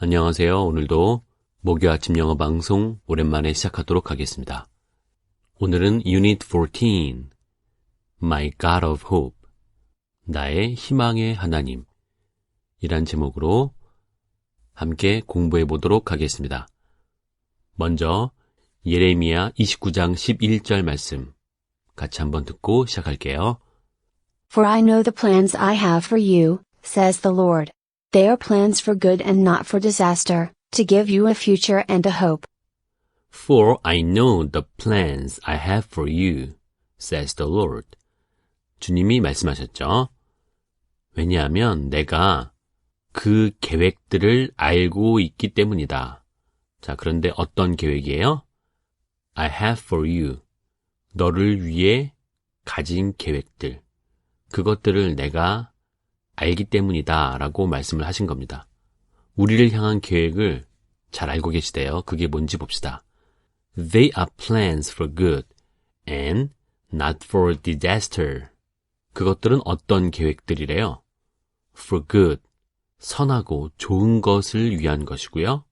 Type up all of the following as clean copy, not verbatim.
안녕하세요. 오늘도 목요 아침 영어 방송 오랜만에 시작하도록 하겠습니다. 오늘은 Unit 14, My God of Hope, 나의 희망의 하나님 이란 제목으로 함께 공부해 보도록 하겠습니다. 먼저 예레미야 29장 11절 말씀 같이 한번 듣고 시작할게요. For I know the plans I have for you, says the Lord. They are plans for good and not for disaster, to give you a future and a hope. For I know the plans I have for you, says the Lord. 주님이 말씀하셨죠. 왜냐하면 내가 그 계획들을 알고 있기 때문이다. 자, 그런데 어떤 계획이에요? I have for you. 너를 위해 가진 계획들. 그것들을 내가 알기 때문이다 라고 말씀을 하신 겁니다. 우리를 향한 계획을 잘 알고 계시대요. 그게 뭔지 봅시다. They are plans for good and not for disaster. 그것들은 어떤 계획들이래요? For good, 선하고 좋은 것을 위한 것이고요.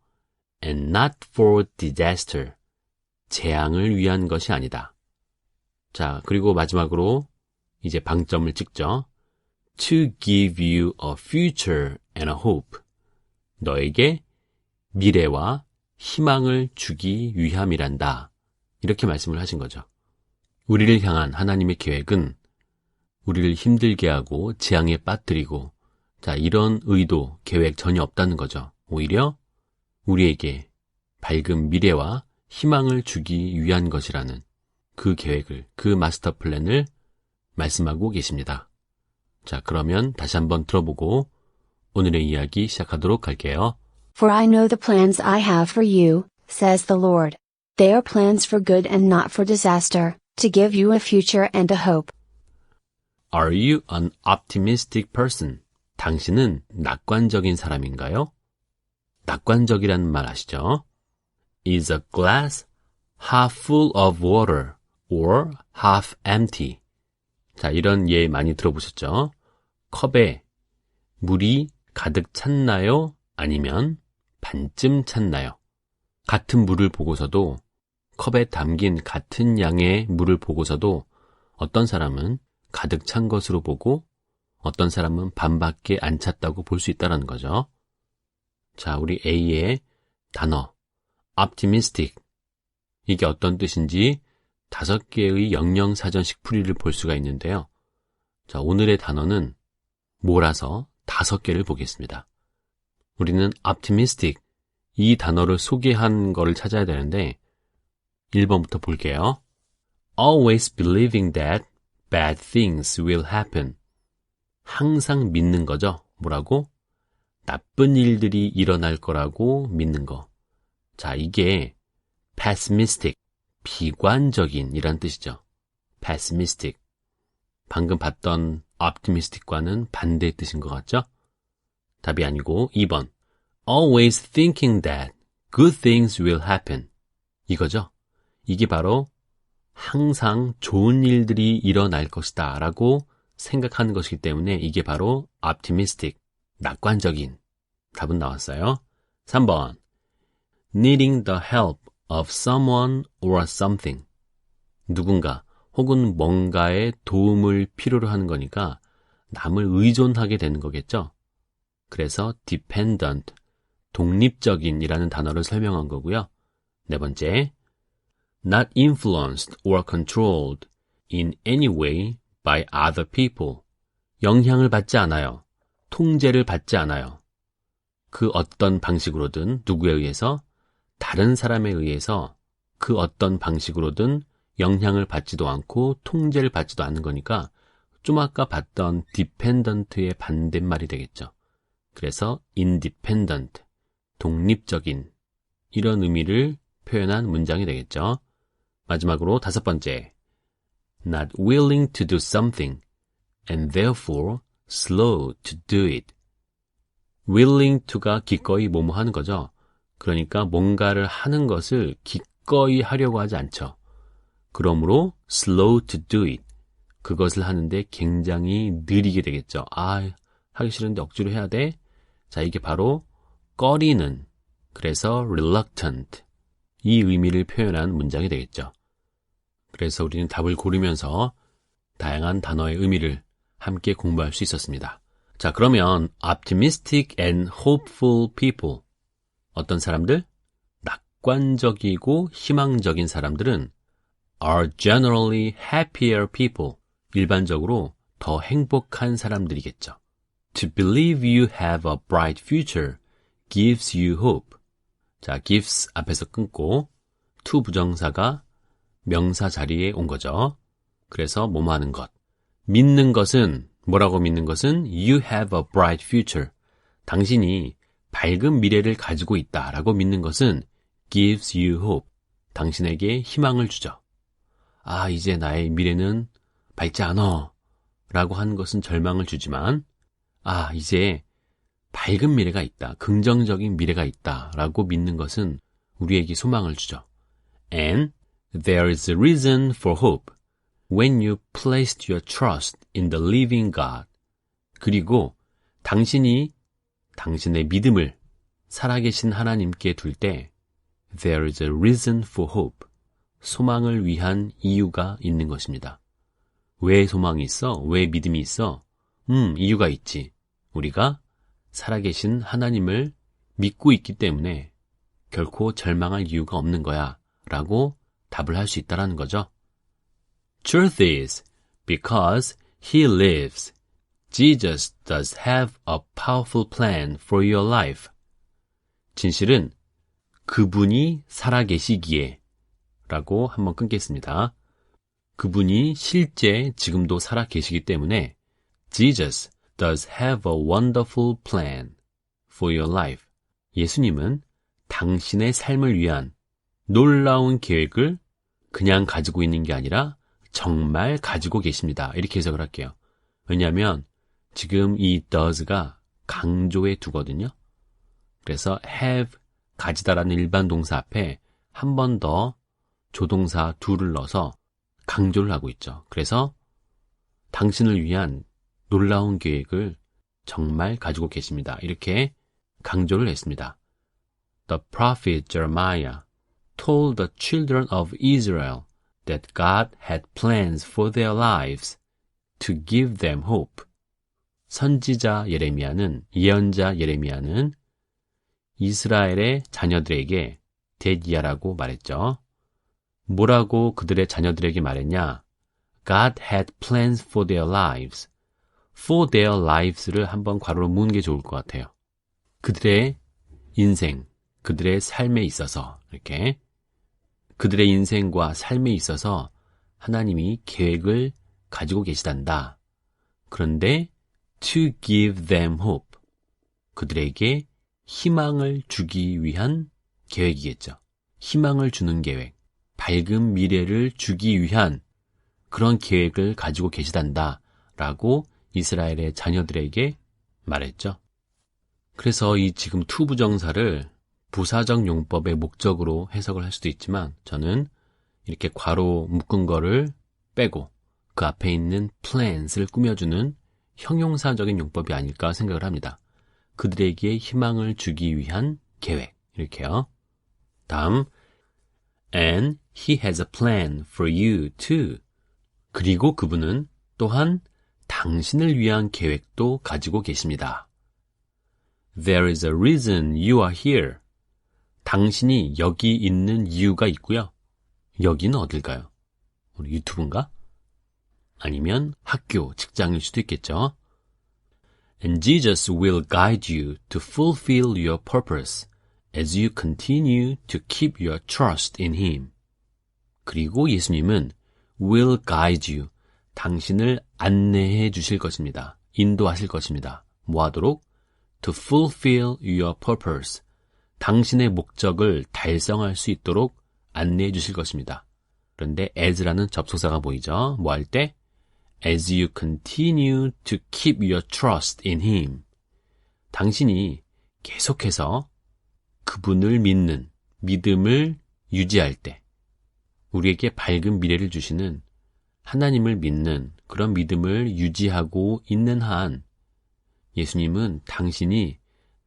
And not for disaster, 재앙을 위한 것이 아니다. 자, 그리고 마지막으로 이제 방점을 찍죠. To give you a future and a hope. 너에게 미래와 희망을 주기 위함이란다. 이렇게 말씀을 하신 거죠. 우리를 향한 하나님의 계획은 우리를 힘들게 하고 재앙에 빠뜨리고 자, 이런 의도, 계획 전혀 없다는 거죠. 오히려 우리에게 밝은 미래와 희망을 주기 위한 것이라는 그 계획을, 그 마스터 플랜을 말씀하고 계십니다. 자, 그러면 다시 한번 들어보고 오늘의 이야기 시작하도록 할게요. For I know the plans I have for you, says the Lord. They are plans for good and not for disaster, to give you a future and a hope. Are you an optimistic person? 당신은 낙관적인 사람인가요? 낙관적이라는 말 아시죠? Is a glass half full of water or half empty? 자, 이런 예 많이 들어보셨죠? 컵에 물이 가득 찼나요? 아니면 반쯤 찼나요? 같은 물을 보고서도 컵에 담긴 같은 양의 물을 보고서도 어떤 사람은 가득 찬 것으로 보고 어떤 사람은 반밖에 안 찼다고 볼 수 있다는 거죠. 자, 우리 A의 단어 optimistic 이게 어떤 뜻인지 5개의 영영사전식 풀이를 볼 수가 있는데요. 자, 오늘의 단어는 몰아서 5개를 보겠습니다. 우리는 optimistic 이 단어를 소개한 거를 찾아야 되는데 1번부터 볼게요. Always believing that bad things will happen. 항상 믿는 거죠. 뭐라고? 나쁜 일들이 일어날 거라고 믿는 거. 자, 이게 pessimistic, 비관적인 이란 뜻이죠. pessimistic. 방금 봤던 optimistic과는 반대의 뜻인 것 같죠? 답이 아니고 2번. Always thinking that good things will happen. 이거죠. 이게 바로 항상 좋은 일들이 일어날 것이다 라고 생각하는 것이기 때문에 이게 바로 optimistic, 낙관적인. 답은 나왔어요. 3번. Needing the help of someone or something. 누군가 혹은 뭔가의 도움을 필요로 하는 거니까 남을 의존하게 되는 거겠죠. 그래서 dependent, 독립적인이라는 단어를 설명한 거고요. 4번째, not influenced or controlled in any way by other people. 영향을 받지 않아요. 통제를 받지 않아요. 그 어떤 방식으로든 누구에 의해서 다른 사람에 의해서 그 어떤 방식으로든 영향을 받지도 않고 통제를 받지도 않는 거니까 좀 아까 봤던 dependent의 반대말이 되겠죠. 그래서 independent, 독립적인 이런 의미를 표현한 문장이 되겠죠. 마지막으로 5번째, not willing to do something and therefore slow to do it. willing to가 기꺼이 뭐뭐 하는 거죠. 그러니까 뭔가를 하는 것을 기꺼이 하려고 하지 않죠. 그러므로 slow to do it. 그것을 하는데 굉장히 느리게 되겠죠. 아, 하기 싫은데 억지로 해야 돼? 자, 이게 바로 꺼리는, 그래서 reluctant, 이 의미를 표현한 문장이 되겠죠. 그래서 우리는 답을 고르면서 다양한 단어의 의미를 함께 공부할 수 있었습니다. 자, 그러면 optimistic and hopeful people, 어떤 사람들? 낙관적이고 희망적인 사람들은 are generally happier people, 일반적으로 더 행복한 사람들이겠죠. To believe you have a bright future gives you hope. 자, gives 앞에서 끊고 to 부정사가 명사 자리에 온 거죠. 그래서 뭐뭐 하는 것. 믿는 것은, 뭐라고 믿는 것은 you have a bright future. 당신이 밝은 미래를 가지고 있다라고 믿는 것은 gives you hope. 당신에게 희망을 주죠. 아, 이제 나의 미래는 밝지 않아 라고 하는 것은 절망을 주지만, 아, 이제 밝은 미래가 있다, 긍정적인 미래가 있다 라고 믿는 것은 우리에게 소망을 주죠. And there is a reason for hope when you placed your trust in the living God. 그리고 당신이 당신의 믿음을 살아계신 하나님께 둘 때 there is a reason for hope. 소망을 위한 이유가 있는 것입니다. 왜 소망이 있어? 왜 믿음이 있어? 이유가 있지. 우리가 살아계신 하나님을 믿고 있기 때문에 결코 절망할 이유가 없는 거야 라고 답을 할 수 있다는 거죠. Truth is, because he lives, Jesus does have a powerful plan for your life. 진실은 그분이 살아계시기에 라고 한번 끊겠습니다. 그분이 실제 지금도 살아계시기 때문에 Jesus does have a wonderful plan for your life. 예수님은 당신의 삶을 위한 놀라운 계획을 그냥 가지고 있는 게 아니라 정말 가지고 계십니다. 이렇게 해석을 할게요. 왜냐하면 지금 이 does가 강조해 두거든요. 그래서 have, 가지다라는 일반 동사 앞에 한 번 더 조동사 do를 넣어서 강조를 하고 있죠. 그래서 당신을 위한 놀라운 계획을 정말 가지고 계십니다. 이렇게 강조를 했습니다. The prophet Jeremiah told the children of Israel that God had plans for their lives to give them hope. 선지자 예언자 예레미야는 이스라엘의 자녀들에게 데디아라고 말했죠. 뭐라고 그들의 자녀들에게 말했냐? God had plans for their lives. For their lives를 한번 괄호로 무는 게 좋을 것 같아요. 그들의 인생, 그들의 삶에 있어서 이렇게 그들의 인생과 삶에 있어서 하나님이 계획을 가지고 계시단다. 그런데 to give them hope. 그들에게 희망을 주기 위한 계획이겠죠. 희망을 주는 계획, 밝은 미래를 주기 위한 그런 계획을 가지고 계시단다 라고 이스라엘의 자녀들에게 말했죠. 그래서 이 지금 to 부정사를 부사적 용법의 목적으로 해석을 할 수도 있지만 저는 이렇게 괄호 묶은 거를 빼고 그 앞에 있는 plans를 꾸며주는 형용사적인 용법이 아닐까 생각을 합니다. 그들에게 희망을 주기 위한 계획, 이렇게요. 다음, and he has a plan for you too. 그리고 그분은 또한 당신을 위한 계획도 가지고 계십니다. There is a reason you are here. 당신이 여기 있는 이유가 있고요. 여기는 어딜까요? 우리 유튜브인가? 아니면 학교, 직장일 수도 있겠죠. And Jesus will guide you to fulfill your purpose as you continue to keep your trust in Him. 그리고 예수님은 will guide you, 당신을 안내해 주실 것입니다. 인도하실 것입니다. 뭐 하도록? To fulfill your purpose. 당신의 목적을 달성할 수 있도록 안내해 주실 것입니다. 그런데 as라는 접속사가 보이죠? 뭐 할 때? As you continue to keep your trust in Him. 당신이 계속해서 그분을 믿는 믿음을 유지할 때 우리에게 밝은 미래를 주시는 하나님을 믿는 그런 믿음을 유지하고 있는 한 예수님은 당신이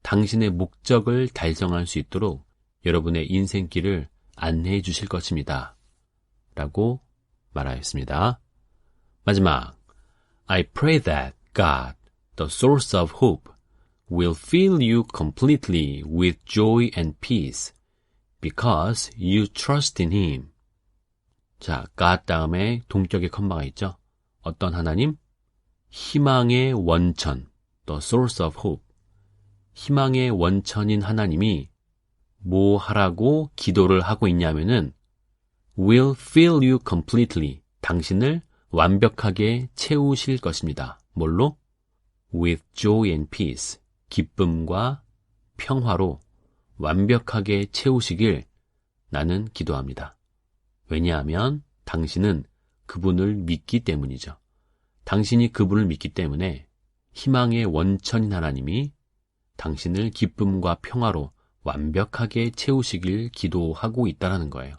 당신의 목적을 달성할 수 있도록 여러분의 인생길을 안내해 주실 것입니다. 라고 말하였습니다. 마지막, I pray that God, the source of hope, will fill you completely with joy and peace because you trust in Him. 자, God 다음에 동격의 컴마가 있죠. 어떤 하나님? 희망의 원천, the source of hope. 희망의 원천인 하나님이 뭐 하라고 기도를 하고 있냐면은 will fill you completely. 당신을 완벽하게 채우실 것입니다. 뭘로? with joy and peace. 기쁨과 평화로 완벽하게 채우시길 나는 기도합니다. 왜냐하면 당신은 그분을 믿기 때문이죠. 당신이 그분을 믿기 때문에 희망의 원천인 하나님이 당신을 기쁨과 평화로 완벽하게 채우시길 기도하고 있다는 거예요.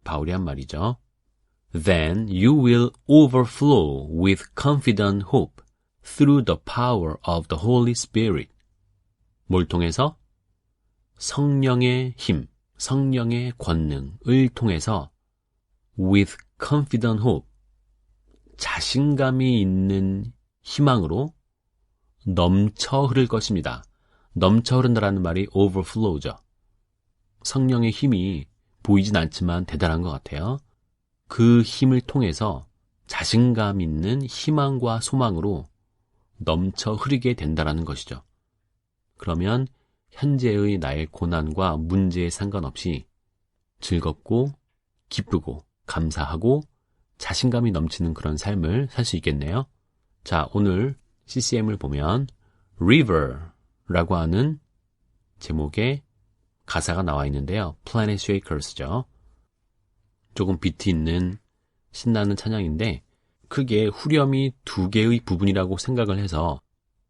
바울이 한 말이죠. Then you will overflow with confident hope through the power of the Holy Spirit. 뭘 통해서? 성령의 힘, 성령의 권능을 통해서 with confident hope, 자신감이 있는 희망으로 넘쳐 흐를 것입니다. 넘쳐 흐른다라는 말이 overflow죠. 성령의 힘이 보이진 않지만 대단한 것 같아요. 그 힘을 통해서 자신감 있는 희망과 소망으로 넘쳐 흐르게 된다라는 것이죠. 그러면 현재의 나의 고난과 문제에 상관없이 즐겁고 기쁘고 감사하고 자신감이 넘치는 그런 삶을 살 수 있겠네요. 자, 오늘 CCM을 보면 River라고 하는 제목의 가사가 나와 있는데요. Planet Shakers죠. 조금 비트 있는 신나는 찬양인데 크게 후렴이 두 개의 부분이라고 생각을 해서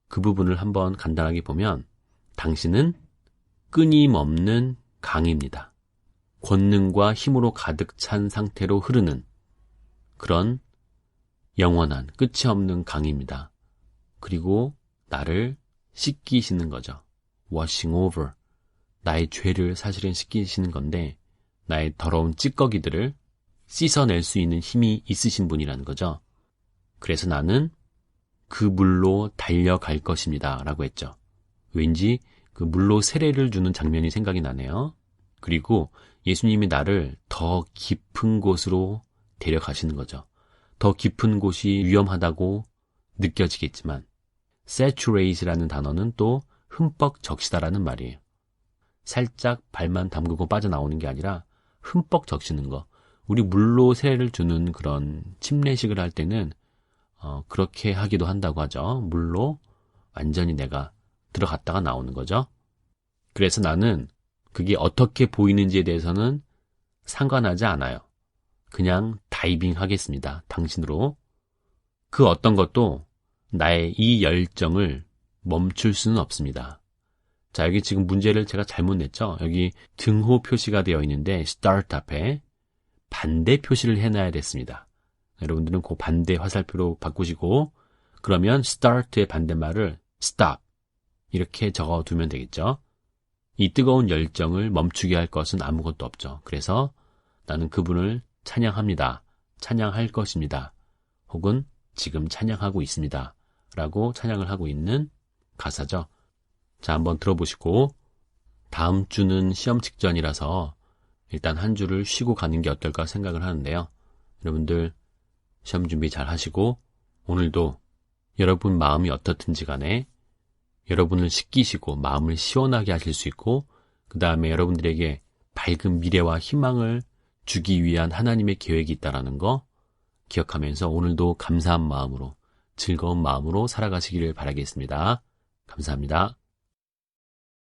그 부분을 한번 간단하게 보면 당신은 끊임없는 강입니다. 권능과 힘으로 가득 찬 상태로 흐르는 그런 영원한 끝이 없는 강입니다. 그리고 나를 씻기시는 거죠. washing over. 나의 죄를 사실은 씻기시는 건데 나의 더러운 찌꺼기들을 씻어낼 수 있는 힘이 있으신 분이라는 거죠. 그래서 나는 그 물로 달려갈 것입니다. 라고 했죠. 왠지 그 물로 세례를 주는 장면이 생각이 나네요. 그리고 예수님이 나를 더 깊은 곳으로 데려가시는 거죠. 더 깊은 곳이 위험하다고 느껴지겠지만 saturate라는 단어는 또 흠뻑 적시다라는 말이에요. 살짝 발만 담그고 빠져나오는 게 아니라 흠뻑 적시는 거. 우리 물로 세례를 주는 그런 침례식을 할 때는 그렇게 하기도 한다고 하죠. 물로 완전히 내가 들어갔다가 나오는 거죠. 그래서 나는 그게 어떻게 보이는지에 대해서는 상관하지 않아요. 그냥 다이빙 하겠습니다. 당신으로. 그 어떤 것도 나의 이 열정을 멈출 수는 없습니다. 자, 여기 지금 문제를 제가 잘못 냈죠? 여기 등호 표시가 되어 있는데 start 앞에 반대 표시를 해놔야 됐습니다. 여러분들은 그 반대 화살표로 바꾸시고 그러면 start의 반대말을 stop 이렇게 적어두면 되겠죠. 이 뜨거운 열정을 멈추게 할 것은 아무것도 없죠. 그래서 나는 그분을 찬양합니다. 찬양할 것입니다. 혹은 지금 찬양하고 있습니다. 라고 찬양을 하고 있는 가사죠. 자, 한번 들어보시고 다음 주는 시험 직전이라서 일단 한 주를 쉬고 가는 게 어떨까 생각을 하는데요. 여러분들 시험 준비 잘 하시고 오늘도 여러분 마음이 어떻든지 간에 여러분을 씻기시고 마음을 시원하게 하실 수 있고 그 다음에 여러분들에게 밝은 미래와 희망을 주기 위한 하나님의 계획이 있다는 거 기억하면서 오늘도 감사한 마음으로 즐거운 마음으로 살아가시기를 바라겠습니다. 감사합니다.